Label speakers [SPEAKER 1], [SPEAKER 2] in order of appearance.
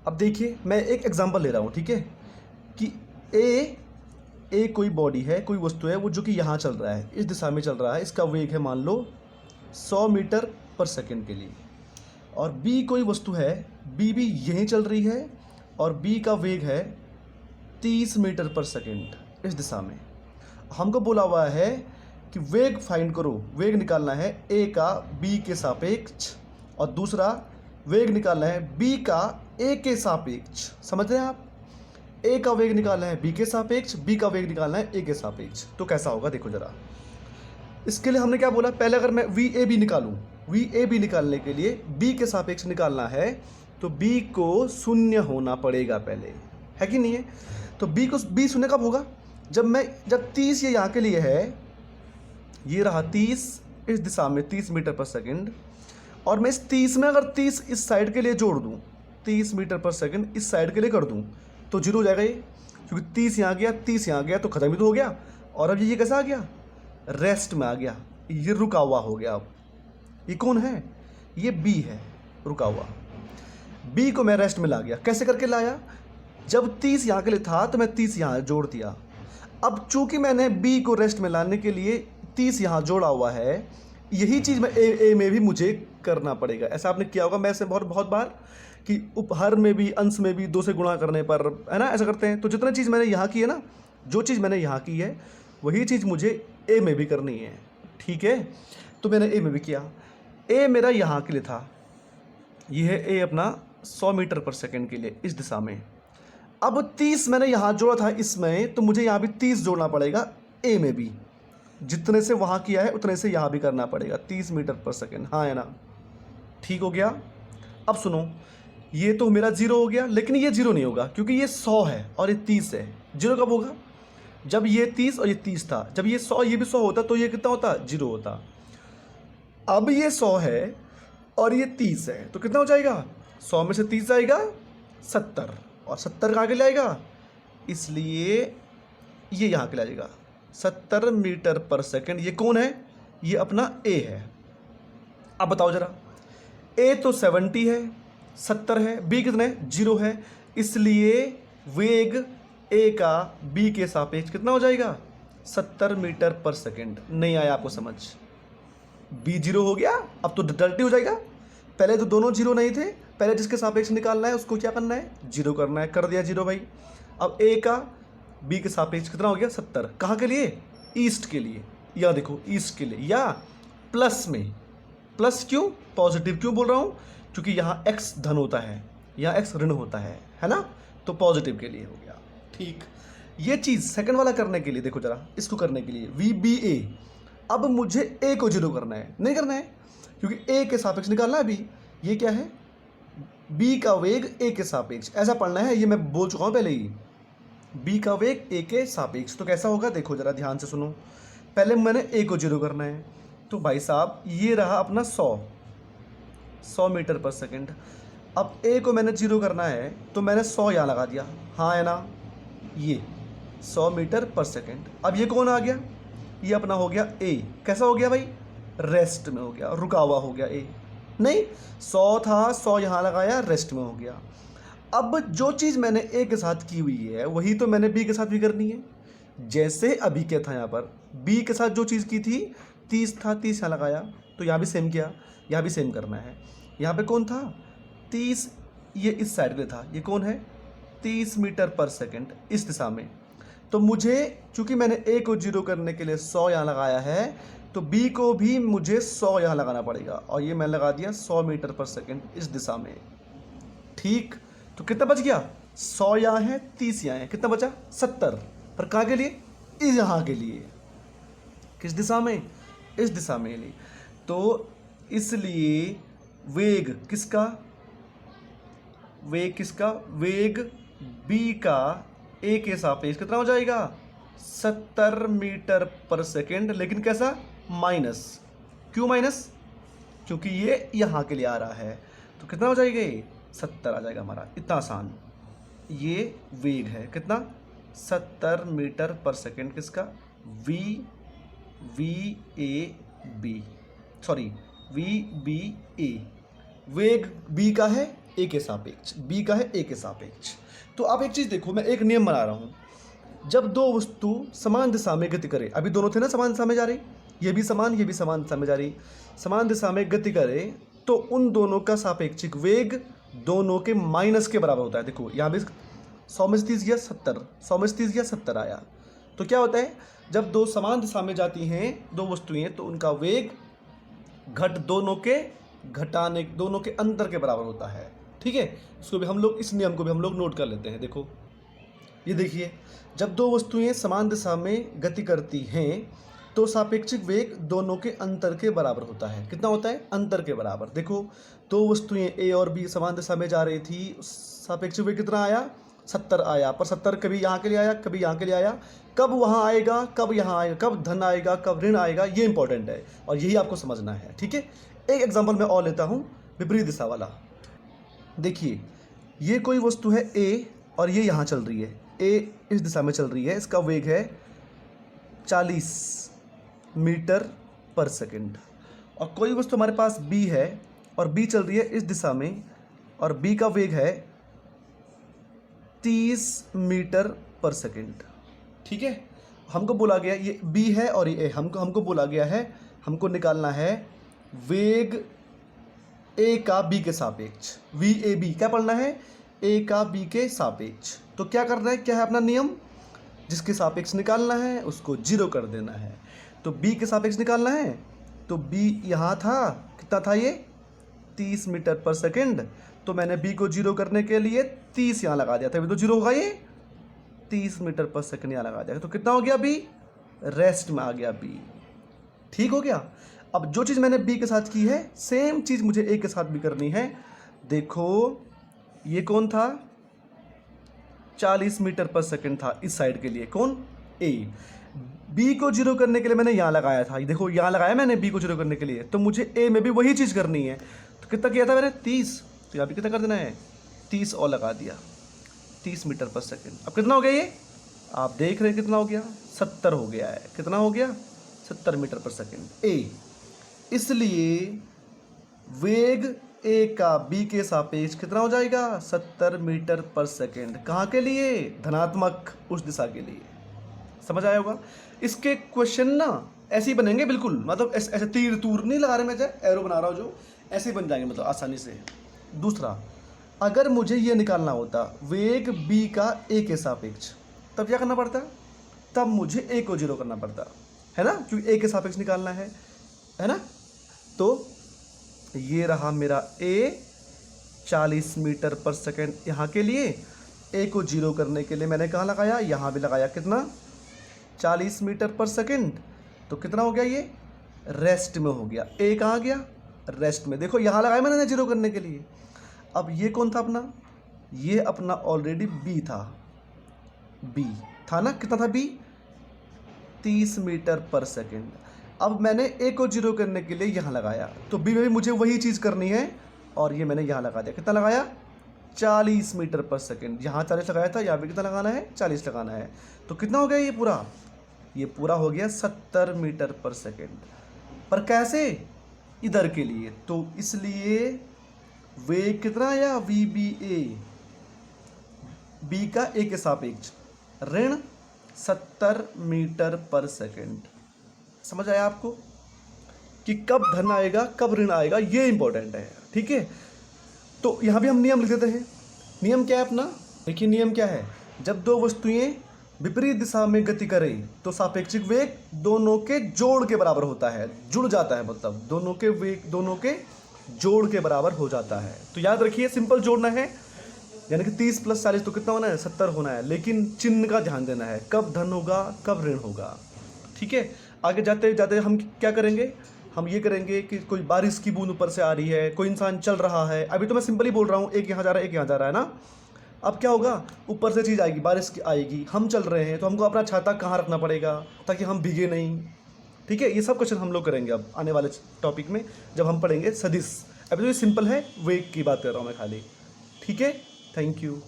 [SPEAKER 1] अब देखिए मैं एक एग्जांपल ले रहा हूँ, ठीक है, कि ए कोई बॉडी है, कोई वस्तु है वो जो कि यहाँ चल रहा है, इस दिशा में चल रहा है, इसका वेग है मान लो 100 मीटर पर सेकंड के लिए। और बी कोई वस्तु है, बी भी यहीं चल रही है और बी का वेग है 30 मीटर पर सेकंड इस दिशा में। हमको बोला हुआ है कि वेग फाइंड करो, वेग निकालना है ए का बी के सापेक्ष और दूसरा वेग निकालना है बी का ए के सापेक्ष। समझ रहे हैं आप? ए का वेग निकालना है बी के सापेक्ष, बी का वेग निकालना है ए के सापेक्ष। तो कैसा होगा देखो जरा। इसके लिए हमने क्या बोला, पहले अगर मैं वी ए बी निकालूं, वी ए बी निकालने के लिए बी के सापेक्ष निकालना है तो बी को शून्य होना पड़ेगा पहले, है कि नहीं है? तो बी शून्य कब होगा? जब 30 ये यहाँ के लिए है, ये रहा 30 इस दिशा में 30 मीटर पर सेकंड, और मैं इस 30 में अगर 30 इस साइड के लिए जोड़ दूं, 30 मीटर पर सेकंड इस साइड के लिए कर दूं तो जीरो हो जाएगा ये, क्योंकि 30 यहाँ गया 30 यहाँ गया तो खत्म ही तो हो गया। और अब ये कैसा आ गया? रेस्ट में आ गया, ये रुका हुआ हो गया। अब ये कौन है? ये बी है, रुका हुआ। बी को मैं रेस्ट में ला गया। कैसे करके लाया? जब 30 यहाँ के लिए था तो मैं 30 यहाँ जोड़ दिया। अब चूंकि मैंने बी को रेस्ट में लाने के लिए 30 यहाँ जोड़ा हुआ है, यही चीज़ मैं ए में भी मुझे करना पड़ेगा। ऐसा आपने किया होगा, मैं ऐसे बहुत बार कि उपहर में भी अंश में भी 2 से गुणा करने पर, है ना, ऐसा करते हैं। तो जितना चीज़ मैंने यहाँ की है ना, जो चीज़ मैंने यहाँ की है वही चीज़ मुझे ए में भी करनी है, ठीक है? तो मैंने ए में भी किया। ए मेरा यहाँ के लिए था, ये है ए अपना 100 मीटर पर सेकंड के लिए इस दिशा में। अब 30 मैंने यहाँ जोड़ा था इसमें, तो मुझे यहाँ भी 30 जोड़ना पड़ेगा ए में भी। जितने से वहाँ किया है उतने से यहाँ भी करना पड़ेगा, 30 मीटर पर सेकंड। हाँ है ना? ठीक हो गया। अब सुनो, ये तो मेरा 0 हो गया, लेकिन ये 0 नहीं होगा क्योंकि ये 100 है और ये 30 है। 0 कब होगा? जब ये 30 और ये 30 था। जब ये 100 ये भी 100 होता तो ये कितना होता? 0 होता। अब ये 100 है और ये 30 है तो कितना हो जाएगा? 100 में से 30 जाएगा 70, और 70 कहाँ के लिए आएगा? इसलिए ये यहाँ के लिए आ जाएगा 70 मीटर पर सेकंड। ये कौन है? ये अपना ए है। अब बताओ जरा, ए तो 70 है, 70 है, बी कितने? 0 है, इसलिए वेग ए का बी के सापेक्ष कितना हो जाएगा? 70 मीटर पर सेकंड। नहीं आया आपको समझ? बी 0 हो गया, अब तो डल्टी हो जाएगा। पहले तो दोनों 0 नहीं थे, पहले जिसके सापेक्ष निकालना है उसको क्या करना है? 0 करना है, कर दिया 0 भाई। अब ए का बी के सापेक्ष कितना हो गया? 70। कहाँ के लिए? ईस्ट के लिए, या देखो ईस्ट के लिए, या प्लस में। प्लस क्यों? पॉजिटिव क्यों बोल रहा हूँ? क्योंकि यहाँ x धन होता है, यहाँ x ऋण होता है ना? तो पॉजिटिव के लिए हो गया। ठीक, ये चीज़ सेकंड वाला करने के लिए देखो जरा, इसको करने के लिए वी बी ए। अब मुझे ए को 0 करना है, नहीं करना है क्योंकि ए के सापेक्ष निकालना है अभी। ये क्या है? बी का वेग ए के सापेक्ष, ऐसा पढ़ना है, ये मैं बोल चुका हूँ पहले ही। बी का वेग ए के सापेक्ष, तो कैसा होगा देखो जरा ध्यान से सुनो। पहले मैंने ए को 0 करना है, तो भाई साहब ये रहा अपना 100 मीटर पर सेकंड। अब ए को मैंने 0 करना है तो मैंने 100 यहाँ लगा दिया, हाँ है ना? ये 100 मीटर पर सेकंड। अब ये कौन आ गया? ये अपना हो गया ए। कैसा हो गया भाई? रेस्ट में हो गया, रुका हुआ हो गया ए। नहीं, 100 था, 100 यहाँ लगाया, रेस्ट में हो गया। अब जो चीज़ मैंने ए के साथ की हुई है वही तो मैंने बी के साथ भी करनी है। जैसे अभी क्या था यहाँ पर, बी के साथ जो चीज़ की थी 30 था, 30 यहाँ लगाया, तो यहाँ भी सेम किया, यहाँ भी सेम करना है। यहाँ पे कौन था? 30, ये इस साइड पे था, ये कौन है? 30 मीटर पर सेकंड इस दिशा में। तो मुझे, चूंकि मैंने ए को 0 करने के लिए 100 यहाँ लगाया है, तो बी को भी मुझे 100 यहाँ लगाना पड़ेगा, और ये मैंने लगा दिया 100 मीटर पर सेकंड इस दिशा में। ठीक, तो कितना बच गया? 100 यहाँ है, 30 यहाँ है, कितना बचा? 70। पर कहाँ के लिए? इस यहाँ के लिए। किस दिशा में? इस दिशा में लिए। तो इसलिए वेग किसका? वेग किसका? वेग बी का ए के सापेक्ष कितना हो जाएगा? 70 मीटर पर सेकंड। लेकिन कैसा? माइनस। क्यों माइनस? क्योंकि ये यहाँ के लिए आ रहा है, तो कितना हो जाएगा? ये 70 आ जाएगा हमारा। इतना आसान। ये वेग है कितना? 70 मीटर पर सेकंड। किसका? वी बी ए। वेग बी का है ए के सापेक्ष, बी का है ए के सापेक्ष। तो आप एक चीज़ देखो, मैं एक नियम बना रहा हूँ, जब दो वस्तु समान दिशा में गति करे, अभी दोनों थे ना समान दिशा में जा रही, ये भी समान दिशा में जा रही, समान दिशा में गति करे, तो उन दोनों का सापेक्षिक वेग दोनों के माइनस के बराबर होता है। देखो यहाँ भी 100 में से 30 गया 70, 100 में से 30 गया 70 आया। तो क्या होता है, जब दो समान दिशा में जाती हैं दो वस्तुएं, तो उनका वेग घट दोनों के अंतर के बराबर होता है। ठीक है, इसको भी हम लोग, इस नियम को भी हम लोग नोट कर लेते हैं। देखो ये देखिए, जब दो वस्तुएं समान दिशा में गति करती हैं तो सापेक्षिक वेग दोनों के अंतर के बराबर होता है। कितना होता है? अंतर के बराबर। देखो दो वस्तुएं ए और बी समान दिशा में जा रही थी, सापेक्षिक वेग कितना आया? 70 आया, पर 70 कभी यहाँ के लिए आया, कभी यहाँ के लिए आया। कब वहाँ आएगा, कब यहाँ आएगा, कब धन आएगा, कब ऋण आएगा, ये इंपॉर्टेंट है और यही आपको समझना है। ठीक है, एक एग्जाम्पल मैं और लेता हूँ, विपरीत दिशा वाला। देखिए ये कोई वस्तु है ए और ये यहाँ चल रही है, ए इस दिशा में चल रही है, इसका वेग है 40 मीटर पर सेकंड। और कोई वस्तु हमारे पास बी है और बी चल रही है इस दिशा में और बी का वेग है 30 मीटर पर सेकंड। ठीक है, हमको बोला गया ये बी है और ये ए, हमको बोला गया है हमको निकालना है वेग ए का बी के सापेक्ष, वी ए बी क्या पढ़ना है? ए का बी के सापेक्ष। तो क्या करना है, क्या है अपना नियम? जिसके सापेक्ष निकालना है उसको 0 कर देना है। तो बी के सापेक्ष निकालना है, तो बी यहाँ था, कितना था ये? 30 मीटर पर सेकंड। तो मैंने बी को 0 करने के लिए 30 यहाँ लगा दिया था, अभी तो 0 होगा ये, 30 मीटर पर सेकंड यहाँ लगा दिया। तो कितना हो गया? बी रेस्ट में आ गया बी। ठीक हो गया। अब जो चीज़ मैंने बी के साथ की है सेम चीज़ मुझे ए के साथ भी करनी है। देखो ये कौन था? 40 मीटर पर सेकंड था इस साइड के लिए, कौन? ए। बी को 0 करने के लिए मैंने यहाँ लगाया था, देखो यहाँ लगाया मैंने बी को 0 करने के लिए, तो मुझे ए में भी वही चीज़ करनी है। तो कितना किया था मैंने? 30। तो यहाँ भी कितना कर देना है? 30 और लगा दिया, 30 मीटर पर सेकंड। अब कितना हो गया ये? आप देख रहे हैं कितना हो गया? 70 हो गया है। कितना हो गया? 70 मीटर पर सेकंड ए। इसलिए वेग ए का बी के सापेक्ष कितना हो जाएगा? 70 मीटर पर सेकंड। कहाँ के लिए? धनात्मक उस दिशा के लिए। समझ आया होगा। इसके क्वेश्चन ना ऐसे ही बनेंगे बिल्कुल, मतलब ऐसे तीर तूर नहीं लगा रहे, मैं एरो बना रहा हूँ जो, ऐसे ही बन जाएंगे मतलब आसानी से। दूसरा, अगर मुझे ये निकालना होता वेग बी का ए के सापेक्ष, तब क्या करना पड़ता? तब मुझे ए को 0 करना पड़ता है ना, क्योंकि ए के सापेक्ष निकालना है ना। तो ये रहा मेरा ए 40 मीटर पर सेकंड यहाँ के लिए। ए को 0 करने के लिए मैंने कहाँ लगाया? यहाँ भी लगाया। कितना? 40 मीटर पर सेकंड। तो कितना हो गया ये? रेस्ट में हो गया। ए कहाँ गया? रेस्ट में। देखो यहाँ लगाया मैंने 0 करने के लिए। अब ये कौन था अपना? ये अपना ऑलरेडी बी था, बी था ना। कितना था बी? 30 मीटर पर सेकंड। अब मैंने ए को 0 करने के लिए यहाँ लगाया, तो बी में भी मुझे वही चीज़ करनी है और ये मैंने यहाँ लगा दिया। कितना लगाया? 40 मीटर पर सेकंड। यहाँ 40 लगाया था, यहाँ भी कितना लगाना है? 40 लगाना है। तो कितना हो गया ये पूरा? ये पूरा हो गया 70 मीटर पर सेकंड। पर कैसे? इधर के लिए। तो इसलिए वेग कितना आया? वी बी ए, बी का ए के सापेक्ष ऋण 70 मीटर पर सेकंड। समझ आया आपको कि कब धन आएगा कब ऋण आएगा, ये इंपॉर्टेंट है। ठीक है, तो यहाँ भी हम नियम लिख देते हैं। नियम क्या है अपना? देखिए नियम क्या है, जब दो वस्तुएं विपरीत दिशा में गति करें तो सापेक्षिक वेग दोनों के जोड़ के बराबर होता है। जुड़ जाता है, मतलब दोनों के वेग दोनों के जोड़ के बराबर हो जाता है। तो याद रखिए सिंपल जोड़ना है, यानी कि 30 + 40 तो कितना होना है? 70 होना है। लेकिन चिन्ह का ध्यान देना है, कब धन होगा कब ऋण होगा। ठीक है, आगे जाते जाते हम क्या करेंगे? हम ये करेंगे कि कोई बारिश की बूंद ऊपर से आ रही है, कोई इंसान चल रहा है। अभी तो मैं सिंपली बोल रहा हूँ, एक यहाँ जा रहा है एक यहाँ जा रहा है ना। अब क्या होगा? ऊपर से चीज़ आएगी, बारिश की आएगी, हम चल रहे हैं तो हमको अपना छाता कहाँ रखना पड़ेगा ताकि हम भीगे नहीं। ठीक है, ये सब क्वेश्चन हम लोग करेंगे अब आने वाले टॉपिक में जब हम पढ़ेंगे सदिश। अभी तो ये सिंपल है, वेग की बात कर रहा हूँ मैं खाली। ठीक है, थैंक यू।